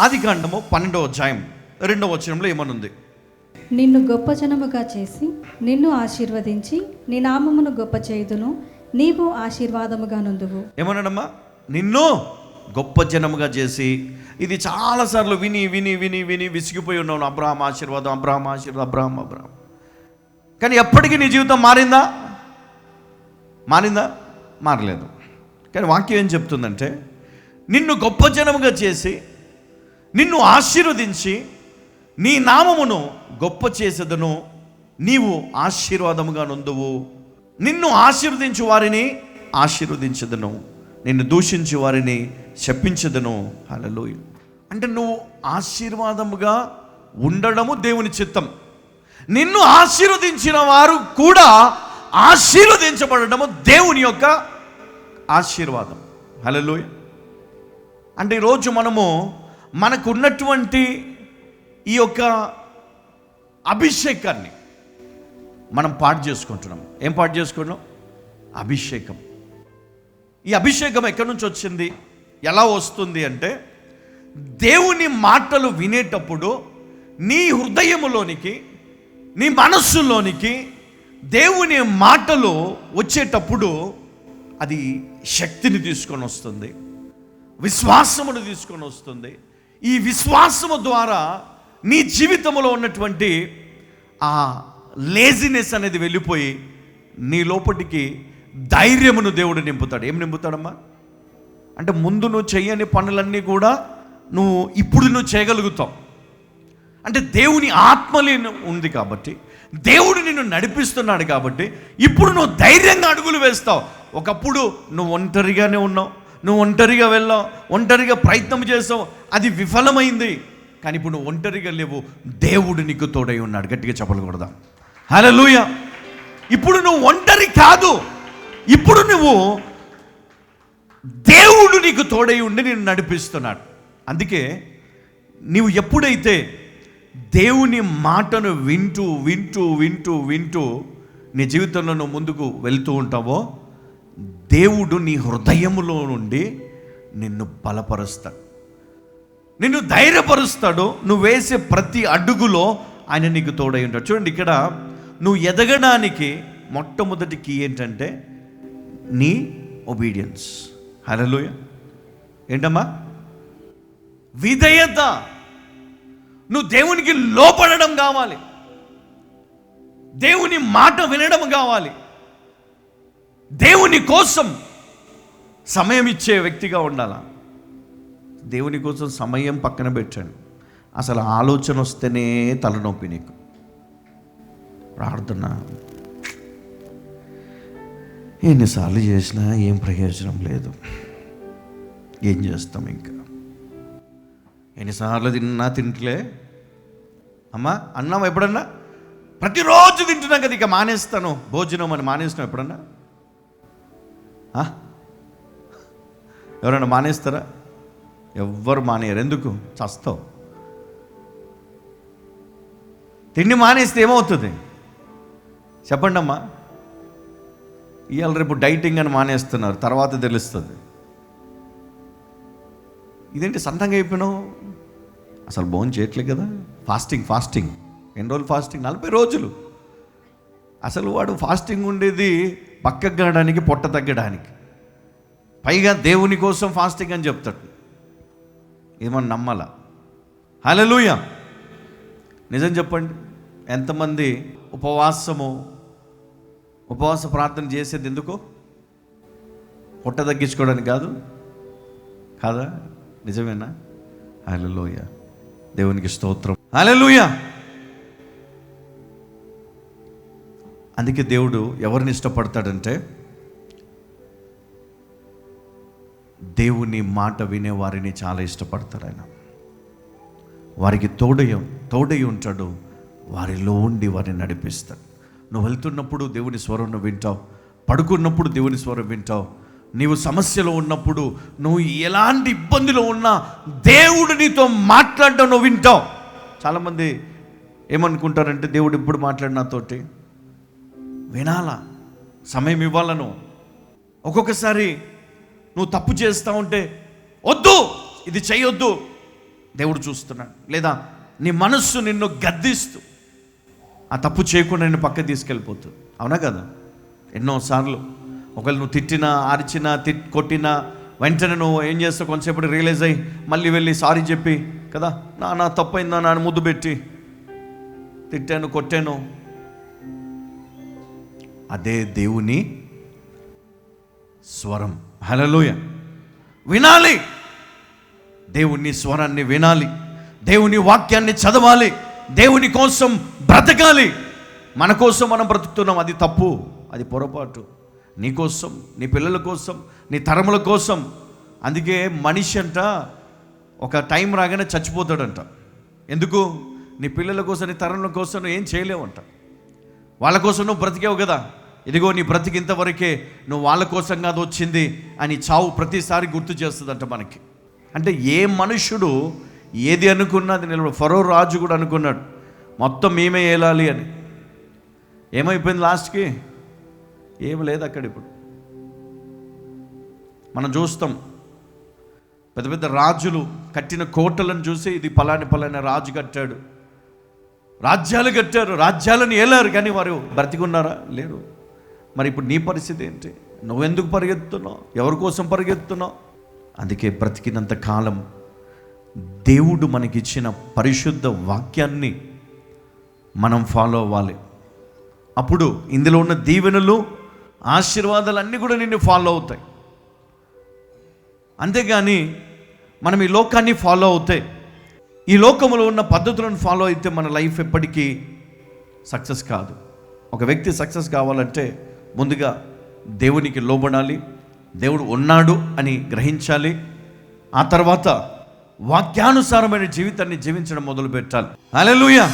ఆదికాండము 12వ అధ్యాయం 2వ వచనంలో ఏమనుంది? నిన్ను గొప్ప జనముగా చేసి నిన్ను ఆశీర్వదించి నీ నామమును గొప్ప చేయుదును, నీవు ఆశీర్వాదముగా నుందువు. ఏమన్నాడమ్మా? నిన్ను గొప్ప జనముగా చేసి. ఇది చాలాసార్లు విని విని విని విని విసిగిపోయి ఉన్నాను. అబ్రాహాం ఆశీర్వాదం, అబ్రాహాం ఆశీర్వాదం, అబ్రాహాం అబ్రాహాం. కానీ ఎప్పటికీ నీ జీవితం మారిందా? మారలేదు. కానీ వాక్యం ఏం చెప్తుందంటే, నిన్ను గొప్ప జనముగా చేసి నిన్ను ఆశీర్వదించి నీ నామమును గొప్ప చేసేదను, నీవు ఆశీర్వాదముగా నొందువు. నిన్ను ఆశీర్వదించు వారిని ఆశీర్వదించదను, నిన్ను దూషించు వారిని శపించదను. హల్లెలూయా. అంటే నువ్వు ఆశీర్వాదముగా ఉండడము దేవుని చిత్తం. నిన్ను ఆశీర్వదించిన వారు కూడా ఆశీర్వదించబడము దేవుని యొక్క ఆశీర్వాదం. హల్లెలూయా. అంటే ఈరోజు మనకు ఉన్నటువంటి ఈ యొక్క అభిషేకాన్ని మనం పాడు చేసుకుంటున్నాం. ఏం పాడు చేసుకుంటున్నాం? అభిషేకం. ఈ అభిషేకం ఎక్కడి నుంచి వచ్చింది, ఎలా వస్తుంది అంటే, దేవుని మాటలు వినేటప్పుడు నీ హృదయములోనికి, నీ మనస్సులోనికి దేవుని మాటలు వచ్చేటప్పుడు అది శక్తిని తీసుకొని వస్తుంది, విశ్వాసమును తీసుకొని వస్తుంది. ఈ విశ్వాసము ద్వారా నీ జీవితంలో ఉన్నటువంటి ఆ లేజినెస్ అనేది వెళ్ళిపోయి నీ లోపటికి ధైర్యమును దేవుడు నింపుతాడు. ఏం నింపుతాడమ్మా అంటే, ముందు నువ్వు చేయని పనులన్నీ కూడా ఇప్పుడు నువ్వు చేయగలుగుతావు. అంటే దేవుని ఆత్మలే ఉంది కాబట్టి, దేవుడు నిన్ను నడిపిస్తున్నాడు కాబట్టి ఇప్పుడు నువ్వు ధైర్యంగా అడుగులు వేస్తావు. ఒకప్పుడు నువ్వు ఒంటరిగానే ఉన్నావు, నువ్వు ఒంటరిగా వెళ్ళావు, ఒంటరిగా ప్రయత్నం చేసావు, అది విఫలమైంది. కానీ ఇప్పుడు నువ్వు ఒంటరిగా లేవు, దేవుడు నీకు తోడై ఉన్నాడు. గట్టిగా చెప్పకూడదా? హల్లెలూయా. ఇప్పుడు నువ్వు ఒంటరి కాదు, ఇప్పుడు నువ్వు దేవుడు నీకు తోడై ఉండి నిన్ను నడిపిస్తున్నాడు. అందుకే నీవు ఎప్పుడైతే దేవుని మాటను వింటూ వింటూ వింటూ వింటూ నీ జీవితంలో నువ్వు ముందుకు వెళ్తూ ఉంటావో, దేవుడు నీ హృదయములో నుండి నిన్ను బలపరుస్తాడు, నిన్ను ధైర్యపరుస్తాడు. నువ్వు వేసే ప్రతి అడుగులో ఆయన నీకు తోడై ఉంటాడు. చూడండి, ఇక్కడ నువ్వు ఎదగడానికి మొట్టమొదటి కీ ఏంటంటే నీ ఒబీడియన్స్. హల్లెలూయా. ఏంటమ్మా? విధేయత. నువ్వు దేవునికి లోపడడం కావాలి, దేవుని మాట వినడం కావాలి, దేవుని కోసం సమయం ఇచ్చే వ్యక్తిగా ఉండాలా. దేవుని కోసం సమయం పక్కన పెట్టండి. అసలు ఆలోచన వస్తేనే తలనొప్పి నీకు. ప్రార్థన ఎన్నిసార్లు చేసినా ఏం ప్రయోజనం లేదు. ఏం చేస్తాం ఇంకా? ఎన్నిసార్లు తింటలే అమ్మా అన్నం. ఎప్పుడన్నా? ప్రతిరోజు తింటున్నాం కదా, ఇక మానేస్తాను భోజనం అని మానేస్తాం ఎప్పుడన్నా? ఎవరైనా మానేస్తారా? ఎవ్వరు మానేయరు. ఎందుకు? చస్తావు. తిండి మానేస్తే ఏమవుతుంది చెప్పండి అమ్మా. ఇవాళ రేపు డైటింగ్ అని మానేస్తున్నారు, తర్వాత తెలుస్తుంది. ఇదేంటి సొంతంగా అయిపోయినావు? అసలు భోజనం చేయట్లేదు కదా. ఫాస్టింగ్ ఎన్ని రోజులు ఫాస్టింగ్? 40 రోజులు. అసలు వాడు ఫాస్టింగ్ ఉండేది పక్కకు కావడానికి, పొట్ట తగ్గడానికి. పైగా దేవుని కోసం ఫాస్టింగ్ అని చెప్తాడు. ఏమన్నా నమ్మాలా? హల్లెలూయా. నిజం చెప్పండి, ఎంతమంది ఉపవాస ప్రార్థన చేసేది ఎందుకో? పొట్ట తగ్గించుకోవడానికి కాదా? నిజమేనా? హల్లెలూయా. దేవునికి స్తోత్రం. హల్లెలూయా. అందుకే దేవుడు ఎవరిని ఇష్టపడతాడంటే, దేవుని మాట వినే వారిని చాలా ఇష్టపడతాడు ఆయన. వారికి తోడై ఉంటాడు, వారిలో ఉండి వారిని నడిపిస్తాడు. నువ్వు వెళ్తున్నప్పుడు దేవుని స్వరం నువ్వు వింటావు, పడుకున్నప్పుడు దేవుని స్వరం వింటావు, నీవు సమస్యలో ఉన్నప్పుడు, నువ్వు ఎలాంటి ఇబ్బందిలో ఉన్నా దేవుడు నీతో మాట్లాడడం నువ్వు వింటావు. చాలామంది ఏమనుకుంటారంటే, దేవుడు ఎప్పుడు మాట్లాడినాతోటి వినాలా, సమయం ఇవ్వాలను. ఒక్కొక్కసారి నువ్వు తప్పు చేస్తూ ఉంటే, వద్దు ఇది చేయొద్దు, దేవుడు చూస్తున్నాడు. లేదా నీ మనస్సు నిన్ను గద్దిస్తూ ఆ తప్పు చేయకుండా నిన్ను పక్కకి తీసుకెళ్ళిపోతుంది. అవునా కదా? ఎన్నోసార్లు ఒకవేళ నువ్వు తిట్టినా, అరిచినా, కొట్టినా వెంటనే నువ్వు ఏం చేస్తావు, కొంతసేపు రియలైజ్ అయ్యి మళ్ళీ వెళ్ళి సారీ చెప్పి కదా, నా తప్పైందా నా ముద్దు పెట్టి తిట్టాను, కొట్టాను. అదే దేవుని స్వరం. హల్లెలూయా. వినాలి, దేవుని స్వరాన్ని వినాలి, దేవుని వాక్యాన్ని చదవాలి, దేవుని కోసం బ్రతకాలి. మన కోసం మనం బ్రతుకుతున్నాం, అది తప్పు, అది పొరపాటు. నీ కోసం, నీ పిల్లల కోసం, నీ తరముల కోసం. అందుకే మనిషి అంట ఒక టైం రాగానే చచ్చిపోతాడంట. ఎందుకు? నీ పిల్లల కోసం, నీ తరముల కోసం నువ్వు ఏం చేయలేవంట. వాళ్ళ కోసం నువ్వు బ్రతికావు కదా, ఇదిగో నీ బ్రతికి ఇంతవరకే, నువ్వు వాళ్ళ కోసం కాదు వచ్చింది అని చావు ప్రతిసారి గుర్తు చేస్తుందంట మనకి. అంటే ఏ మనుష్యుడు ఏది అనుకున్నా అది నిలబడు. ఫరో రాజు కూడా అనుకున్నాడు మొత్తం మేమే ఏలాలి అని. ఏమైపోయింది లాస్ట్కి? ఏమి లేదు అక్కడ. ఇప్పుడు మనం చూస్తాం పెద్ద పెద్ద రాజులు కట్టిన కోటలను చూసి ఇది పలాని రాజు కట్టాడు, రాజ్యాలు కట్టారు, రాజ్యాలను ఏలారు, కానీ వారు బ్రతికున్నారా? లేరు. మరి ఇప్పుడు నీ పరిస్థితి ఏంటి? నువ్వెందుకు పరిగెత్తున్నావు? ఎవరి కోసం పరిగెత్తున్నావు? అందుకే బ్రతికినంత కాలం దేవుడు మనకిచ్చిన పరిశుద్ధ వాక్యాన్ని మనం ఫాలో అవ్వాలి. అప్పుడు ఇందులో ఉన్న దీవెనలు, ఆశీర్వాదాలన్నీ కూడా నిన్ను ఫాలో అవుతాయి. అంతేగాని మనం ఈ లోకాన్ని ఫాలో అవుతే, ఈ లోకంలో ఉన్న పద్ధతులను ఫాలో అయితే మన లైఫ్ ఎప్పటికీ సక్సెస్ కాదు. ఒక వ్యక్తి సక్సెస్ కావాలంటే ముందుగా దేవునికి లోబడాలి, దేవుడు ఉన్నాడు అని గ్రహించాలి. ఆ తర్వాత వాక్యానుసారమైన జీవితాన్ని జీవించడం మొదలు పెట్టాలి. హల్లెలూయా.